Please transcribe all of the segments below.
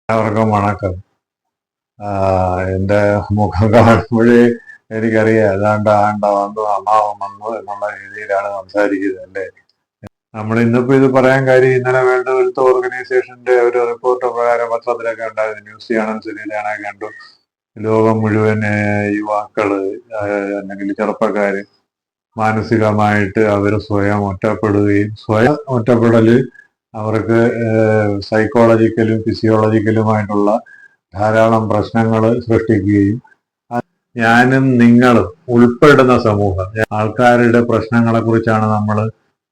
എല്ലാവർക്കും വണക്കം. എൻ്റെ മുഖം കാണുമ്പോഴേ എനിക്കറിയാം ഏതാണ്ട് വന്നു അമ്മാവൻ വന്നു എന്നുള്ള രീതിയിലാണ് സംസാരിക്കുന്നത് അല്ലേ. നമ്മൾ ഇന്നിപ്പോ ഇത് പറയാൻ കാര്യം ഇന്നലെ വേൾഡ് ഹെൽത്ത് ഓർഗനൈസേഷന്റെ ഒരു റിപ്പോർട്ട് പ്രകാരം പത്രത്തിലൊക്കെ ഉണ്ടായിരുന്നു. ന്യൂസ് ചാനൽസിൽ ഞാൻ കണ്ടു. ലോകം മുഴുവൻ യുവാക്കള് അല്ലെങ്കിൽ ചെറുപ്പക്കാര് മാനസികമായിട്ട് അവർ സ്വയം ഒറ്റപ്പെടുകയും സ്വയം ഒറ്റപ്പെടല് അവർക്ക് സൈക്കോളജിക്കലും ഫിസിയോളജിക്കലുമായിട്ടുള്ള ധാരാളം പ്രശ്നങ്ങൾ സൃഷ്ടിക്കുകയും ഞാനും നിങ്ങളും ഉൾപ്പെടുന്ന സമൂഹം ആൾക്കാരുടെ പ്രശ്നങ്ങളെ കുറിച്ചാണ് നമ്മൾ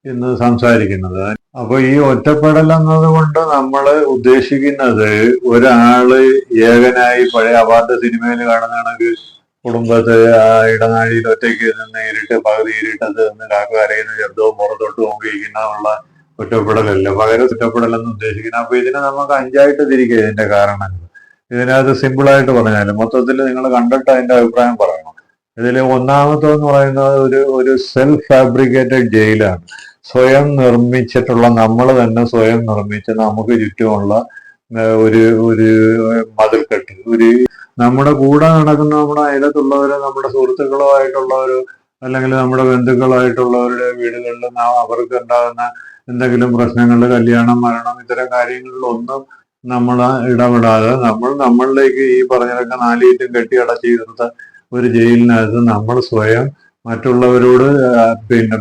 ഇന്ന് സംസാരിക്കുന്നത്. അപ്പൊ ഈ ഒറ്റപ്പെടൽ എന്നതുകൊണ്ട് നമ്മൾ ഉദ്ദേശിക്കുന്നത് ഒരാള് ഏകനായി പഴയ അവാർഡ് സിനിമയിൽ കാണുന്ന കണക്ക് കുടുംബത്തെ ഇടനാഴിയിൽ ഒറ്റയ്ക്ക് നിന്ന് പകുതി ഇരുട്ടത്ത് നിന്ന് കാക്കരയുന്ന ശബ്ദവും പുറത്തോട്ട് നോക്കിയിരിക്കുന്ന ഒറ്റപ്പെടലല്ല. പകരം ഒറ്റപ്പെടലെന്ന് ഉദ്ദേശിക്കുന്നത്. അപ്പൊ ഇതിനെ നമുക്ക് അഞ്ചായിട്ട് തിരിക്കുക. ഇതിന്റെ കാരണങ്ങൾ ഇതിനകത്ത് സിമ്പിളായിട്ട് പറഞ്ഞാൽ മൊത്തത്തിൽ നിങ്ങൾ കണ്ടിട്ട് അതിന്റെ അഭിപ്രായം പറയണം. ഇതിൽ ഒന്നാമത്തെന്ന് പറയുന്നത് ഒരു സെൽഫ് ഫാബ്രിക്കേറ്റഡ് ജയിലാണ്. സ്വയം നിർമ്മിച്ചിട്ടുള്ള, നമ്മൾ തന്നെ സ്വയം നിർമ്മിച്ച നമുക്ക് ചുറ്റുമുള്ള ഒരു ഒരു മതിൽക്കെട്ട്. നമ്മുടെ കൂടെ നടക്കുന്ന നമ്മുടെ അയലത്തുള്ളവരോ നമ്മുടെ സുഹൃത്തുക്കളുമായിട്ടുള്ളവരോ അല്ലെങ്കിൽ നമ്മുടെ ബന്ധുക്കളായിട്ടുള്ളവരുടെ വീടുകളിൽ അവർക്ക് ഉണ്ടാകുന്ന എന്തെങ്കിലും പ്രശ്നങ്ങൾ, കല്യാണം, മരണം, ഇത്തരം കാര്യങ്ങളിലൊന്നും നമ്മൾ ഇടപെടാതെ നമ്മളിലേക്ക് ഈ പറഞ്ഞതൊക്കെ നാലീറ്റും കെട്ടിയടച്ച് തീർത്ത ഒരു ജയിലിനകത്ത് നമ്മൾ സ്വയം മറ്റുള്ളവരോട്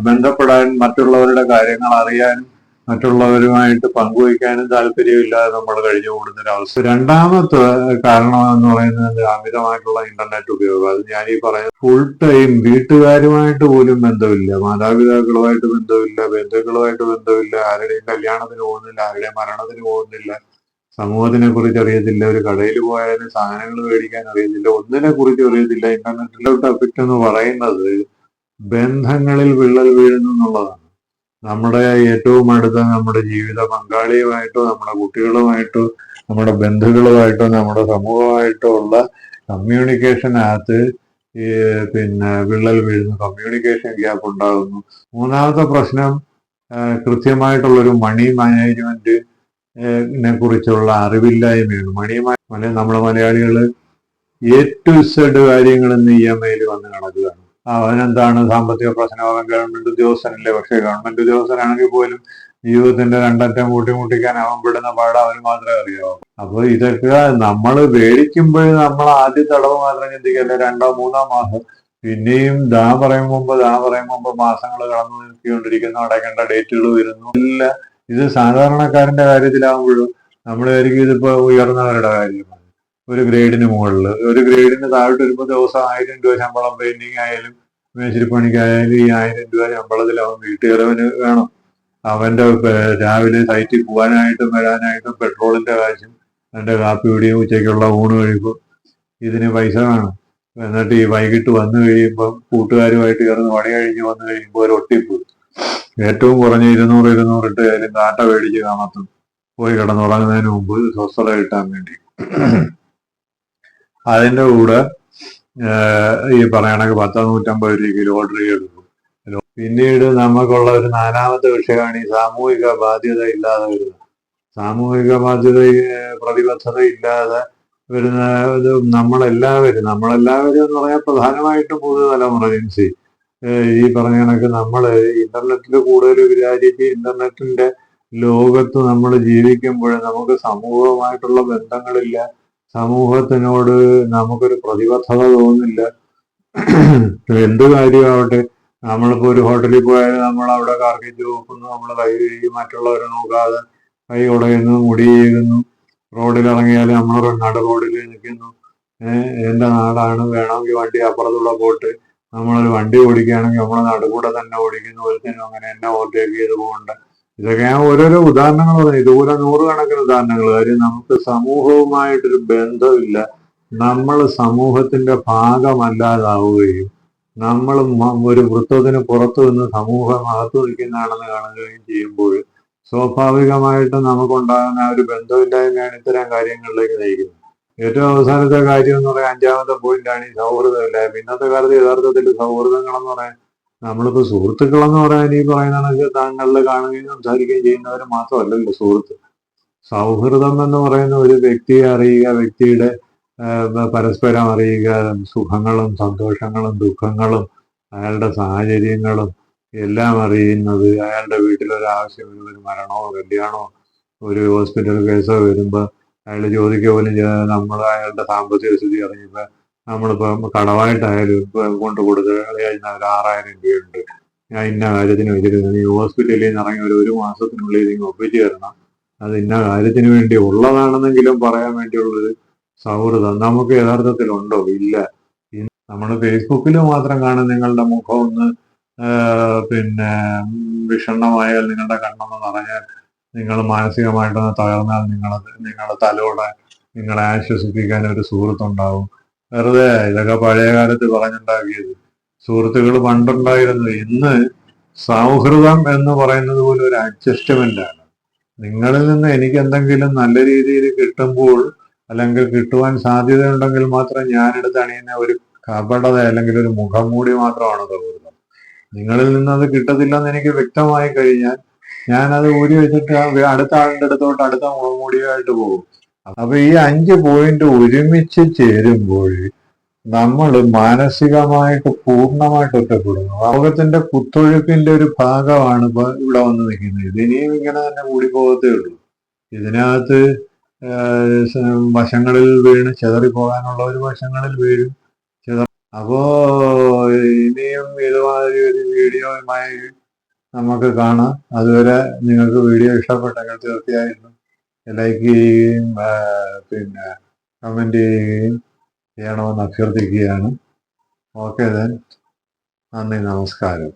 ബന്ധപ്പെടാൻ, മറ്റുള്ളവരുടെ കാര്യങ്ങൾ അറിയാനും മറ്റുള്ളവരുമായിട്ട് പങ്കുവയ്ക്കാനും താല്പര്യമില്ലാതെ നമ്മൾ കഴിഞ്ഞു കൂടുന്ന ഒരു അവസ്ഥ. രണ്ടാമത്തെ കാരണം എന്ന് പറയുന്നത് അമിതമായിട്ടുള്ള ഇന്റർനെറ്റ് ഉപയോഗം. അത് ഞാൻ ഈ പറയുന്നത് ഫുൾ ടൈം വീട്ടുകാരുമായിട്ട് പോലും ബന്ധമില്ല, മാതാപിതാക്കളുമായിട്ട് ബന്ധമില്ല, ബന്ധുക്കളുമായിട്ട് ബന്ധമില്ല, ആരുടെയും കല്യാണത്തിന് പോകുന്നില്ല, ആരുടെയും മരണത്തിന് പോകുന്നില്ല, സമൂഹത്തിനെ കുറിച്ച് അറിയത്തില്ല, ഒരു കടയിൽ പോയാലും സാധനങ്ങൾ മേടിക്കാൻ അറിയത്തില്ല, ഒന്നിനെ കുറിച്ച് അറിയത്തില്ല. ഇന്റർനെറ്റിലോട്ട് എഫക്റ്റ് എന്ന് പറയുന്നത് ബന്ധങ്ങളിൽ വിള്ളൽ വീഴുന്നു എന്നുള്ളതാണ്. നമ്മുടെ ഏറ്റവും അടുത്ത നമ്മുടെ ജീവിത പങ്കാളിയുമായിട്ടോ നമ്മുടെ കുട്ടികളുമായിട്ടോ നമ്മുടെ ബന്ധുക്കളുമായിട്ടോ നമ്മുടെ സമൂഹമായിട്ടോ ഉള്ള കമ്മ്യൂണിക്കേഷനകത്ത് വിള്ളൽ വീഴുന്നു, കമ്മ്യൂണിക്കേഷൻ ഗ്യാപ്പ് ഉണ്ടാകുന്നു. മൂന്നാമത്തെ പ്രശ്നം കൃത്യമായിട്ടുള്ളൊരു മണി മാനേജ്മെന്റിനെ കുറിച്ചുള്ള അറിവില്ലായ്മയാണ്. നമ്മളെ മലയാളികൾ എ ടു സെഡ് കാര്യങ്ങൾ ഇന്ന് EMI വന്ന് നടക്കുകയാണ്. അവനെന്താണ് സാമ്പത്തിക പ്രശ്നം, അവൻ ഗവൺമെന്റ് ഉദ്യോഗസ്ഥനല്ലേ. പക്ഷെ ഗവൺമെന്റ് ഉദ്യോഗസ്ഥനാണെങ്കിൽ പോലും ജീവിതത്തിന്റെ രണ്ടറ്റം കൂട്ടിമുട്ടിക്കാൻ അവൻ പെടുന്ന പാട് അവന് മാത്രമേ അറിയാവൂ. അപ്പൊ ഇതൊക്കെ നമ്മൾ മേടിക്കുമ്പോൾ നമ്മൾ ആദ്യത്തെ അടവ് മാത്രം ചിന്തിക്കല്ല, 2 3 മാസം പിന്നെയും ദാ പറയും മുമ്പ് മാസങ്ങൾ കടന്നു നിൽക്കൊണ്ടിരിക്കുന്നു, അടയ്ക്കേണ്ട ഡേറ്റുകൾ വരുന്നു. ഇല്ല, ഇത് സാധാരണക്കാരന്റെ കാര്യത്തിലാവുമ്പോഴും നമ്മൾ വിചാരിക്കും ഇതിപ്പോ ഉയർന്നവരുടെ കാര്യമാണ്. ഒരു ഗ്രേഡിന് മുകളിൽ, ഒരു ഗ്രേഡിന് താഴോട്ട് വരുമ്പോൾ ദിവസം 1000 രൂപ ശമ്പളം പെയിന്റിങ് ആയാലും മേശിരിപ്പണിക്കായാലും ഈ 1000 രൂപ ശമ്പളത്തിൽ അവൻ വീട്ടുകാരവന് വേണം. അവന്റെ രാവിലെ സൈറ്റിൽ പോകാനായിട്ടും വരാനായിട്ടും പെട്രോളിന്റെ കാശും അവന്റെ കാപ്പി കുടിയും ഉച്ചയ്ക്കുള്ള ഊണ് കഴിക്കും, ഇതിന് പൈസ വേണം. എന്നിട്ട് ഈ വൈകിട്ട് വന്നു കഴിയുമ്പോൾ കൂട്ടുകാരുമായിട്ട് ചേർന്ന് പണി കഴിഞ്ഞ് വന്നു കഴിയുമ്പോൾ ഒരു ഒട്ടിപ്പ് ഏറ്റവും കുറഞ്ഞ 200 ഇട്ട് ആയാലും കാട്ട മേടിച്ച് കാമത്തും പോയി കിടന്നുറങ്ങുന്നതിന് മുമ്പ് സ്വസ്ഥത കിട്ടാൻ വേണ്ടി. അതിന്റെ കൂടെ ഈ പറയണക്ക് 10-150 രൂപയ്ക്ക് ലോട്ടറി എടുക്കും. പിന്നീട് നമുക്കുള്ള ഒരു നാലാമത്തെ വിഷയമാണ് ഈ സാമൂഹിക ബാധ്യത ഇല്ലാതെ വരുന്നത്. സാമൂഹിക ബാധ്യത, പ്രതിബദ്ധത ഇല്ലാതെ വരുന്ന ഇത് നമ്മളെല്ലാവരും എന്ന് പറഞ്ഞാൽ പ്രധാനമായിട്ടും പുതുതലമുറ ജൻസി ഈ പറഞ്ഞ കണക്ക് നമ്മൾ ഇന്റർനെറ്റിൽ കൂടുതൽ വിചാരിച്ച് ഇന്റർനെറ്റിന്റെ ലോകത്ത് നമ്മൾ ജീവിക്കുമ്പോൾ നമുക്ക് സമൂഹമായിട്ടുള്ള ബന്ധങ്ങളില്ല, സമൂഹത്തിനോട് നമുക്കൊരു പ്രതിബദ്ധത തോന്നുന്നില്ല. എന്ത് കാര്യമാവട്ടെ, നമ്മളിപ്പോ ഒരു ഹോട്ടലിൽ പോയാൽ നമ്മൾ അവിടെ കാർക്കിച്ച് നോക്കുന്നു, നമ്മൾ കൈ കഴുകി മറ്റുള്ളവരെ നോക്കാതെ കൈ ഉടയുന്നു, മുടി ചെയ്യുന്നു. റോഡിലിറങ്ങിയാൽ നമ്മളൊരു റോഡിൽ നിൽക്കുന്നു. എന്റെ നാടാണ്, വേണമെങ്കിൽ വണ്ടി അപ്പുറത്തൂടെ പോട്ട്. നമ്മളൊരു വണ്ടി ഓടിക്കുകയാണെങ്കിൽ നമ്മളെ നടുകൂടെ തന്നെ ഓടിക്കുന്നു, ഒരുത്തിനും അങ്ങനെ എന്നെ ഓവർടേക്ക് ചെയ്ത് പോകണ്ട. ഇതൊക്കെ ഞാൻ ഓരോരോ ഉദാഹരണങ്ങൾ പറഞ്ഞു. ഇതുപോലെ 100 കണക്കിന് ഉദാഹരണങ്ങൾ. കാര്യം നമുക്ക് സമൂഹവുമായിട്ടൊരു ബന്ധമില്ല, നമ്മൾ സമൂഹത്തിന്റെ ഭാഗമല്ലാതാവുകയും നമ്മൾ ഒരു വൃത്തത്തിന് പുറത്തു നിന്ന് സമൂഹം അകത്തു നിൽക്കുന്നതാണെന്ന് കാണുകയും ചെയ്യുമ്പോൾ സ്വാഭാവികമായിട്ടും നമുക്കുണ്ടാകുന്ന ഒരു ബന്ധമില്ലായ്മയാണ് ഇത്തരം കാര്യങ്ങളിലേക്ക് നയിക്കുന്നത്. ഏറ്റവും അവസാനത്തെ കാര്യം എന്ന് പറയാൻ 5ാമത്തെ പോയിന്റാണ് ഈ സൗഹൃദമില്ലായ്മ. ഇന്നത്തെ കാലത്ത് യഥാർത്ഥത്തിൽ സൗഹൃദങ്ങളെന്ന് പറയാൻ നമ്മളിപ്പോ സുഹൃത്തുക്കളെന്ന് പറയാൻ ഈ പറയുന്ന താങ്കളിൽ കാണുകയും സംസാരിക്കുകയും ചെയ്യുന്നവർ മാത്രമല്ലല്ലോ സുഹൃത്ത്. സൗഹൃദം എന്ന് പറയുന്ന ഒരു വ്യക്തിയെ അറിയുക, വ്യക്തിയുടെ പരസ്പരം അറിയുക, സുഖങ്ങളും സന്തോഷങ്ങളും ദുഃഖങ്ങളും അയാളുടെ സാഹചര്യങ്ങളും എല്ലാം അറിയുന്നത്, അയാളുടെ വീട്ടിലൊരാവശ്യം, ഒരു മരണമോ കല്യാണമോ ഒരു ഹോസ്പിറ്റൽ കേസോ വരുമ്പോൾ അയാൾ ചോദിക്കുക പോലും ചെയ്യാതെ നമ്മൾ അയാളുടെ സാമ്പത്തിക സ്ഥിതി അറിയുമ്പോൾ നമ്മളിപ്പോൾ കടമായിട്ടായാലും കൊണ്ട് കൊടുത്ത് കഴിഞ്ഞാൽ ഒരു 6000 രൂപയുണ്ട്, ഞാൻ ഇന്ന കാര്യത്തിന് വെച്ചിരുന്നു, നീ ഹോസ്പിറ്റലിൽ നിന്ന് ഇറങ്ങി ഒരു മാസത്തിനുള്ളിൽ നിങ്ങൾ ഒപ്പിച്ചു തരണം, അത് ഇന്ന കാര്യത്തിന് വേണ്ടി ഉള്ളതാണെന്നെങ്കിലും പറയാൻ വേണ്ടിയുള്ളൊരു സൗഹൃദം നമുക്ക് യഥാർത്ഥത്തിലുണ്ടോ? ഇല്ല. നമ്മൾ ഫേസ്ബുക്കിൽ മാത്രം കാണും നിങ്ങളുടെ മുഖം ഒന്ന് പിന്നെ വിഷണ്ണമായാൽ, നിങ്ങളുടെ കണ്ണൊന്ന് നിറഞ്ഞാൽ, നിങ്ങൾ മാനസികമായിട്ടൊന്ന് തകർന്നാൽ നിങ്ങളുടെ തലോടെ നിങ്ങളെ ആശ്വസിപ്പിക്കാൻ ഒരു സുഹൃത്തുണ്ടാവും. വെറുതെ ഇതൊക്കെ പഴയ കാലത്ത് പറഞ്ഞുണ്ടാക്കിയത്. സുഹൃത്തുക്കൾ പണ്ടുണ്ടായിരുന്നു. ഇന്ന് സൗഹൃദം എന്ന് പറയുന്നത് പോലും ഒരു അഡ്ജസ്റ്റ്മെന്റ് ആണ്. നിങ്ങളിൽ നിന്ന് എനിക്ക് എന്തെങ്കിലും നല്ല രീതിയിൽ കിട്ടുമ്പോൾ, അല്ലെങ്കിൽ കിട്ടുവാൻ സാധ്യതയുണ്ടെങ്കിൽ മാത്രം ഞാനെടുത്ത് അണിയുന്ന ഒരു കപടത അല്ലെങ്കിൽ ഒരു മുഖംമൂടി മാത്രമാണ് സൗഹൃദം. നിങ്ങളിൽ നിന്ന് അത് കിട്ടത്തില്ലെന്ന് എനിക്ക് വ്യക്തമായി കഴിഞ്ഞാൽ ഞാനത് ഊരി വെച്ചിട്ട് അടുത്ത ആളിൻ്റെ അടുത്തോട്ട് അടുത്ത മുഖംമൂടിയായിട്ട് പോകും. അപ്പൊ ഈ 5 പോയിന്റ് ഒരുമിച്ച് ചേരുമ്പോൾ നമ്മൾ മാനസികമായിട്ട് പൂർണ്ണമായിട്ട് ഒറ്റപ്പെടുന്നു. ലോകത്തിന്റെ കുത്തൊഴുക്കിന്റെ ഒരു ഭാഗമാണ് ഇപ്പൊ ഇവിടെ വന്ന് നിൽക്കുന്നത്. ഇതിനിയും ഇങ്ങനെ തന്നെ കൂടി പോകത്തേ ഉള്ളൂ. ഇതിനകത്ത് വശങ്ങളിൽ വീണ് ചെതറിപ്പോകാനുള്ള ഒരു വശങ്ങളിൽ വീഴും. അപ്പോ ഇനിയും ഇതുമാതിരി ഒരു വീഡിയോയുമായി നമുക്ക് കാണാം. അതുവരെ നിങ്ങൾക്ക് വീഡിയോ ഇഷ്ടപ്പെട്ടെങ്കിൽ തീർച്ചയായിട്ടും ലൈക്ക് ചെയ്യുകയും പിന്നെ കമന്റ് ചെയ്യുകയും ചെയ്യണമെന്ന് അഭ്യർത്ഥിക്കുകയാണ്. ഓക്കെ ദെൻ, നന്ദി, നമസ്കാരം.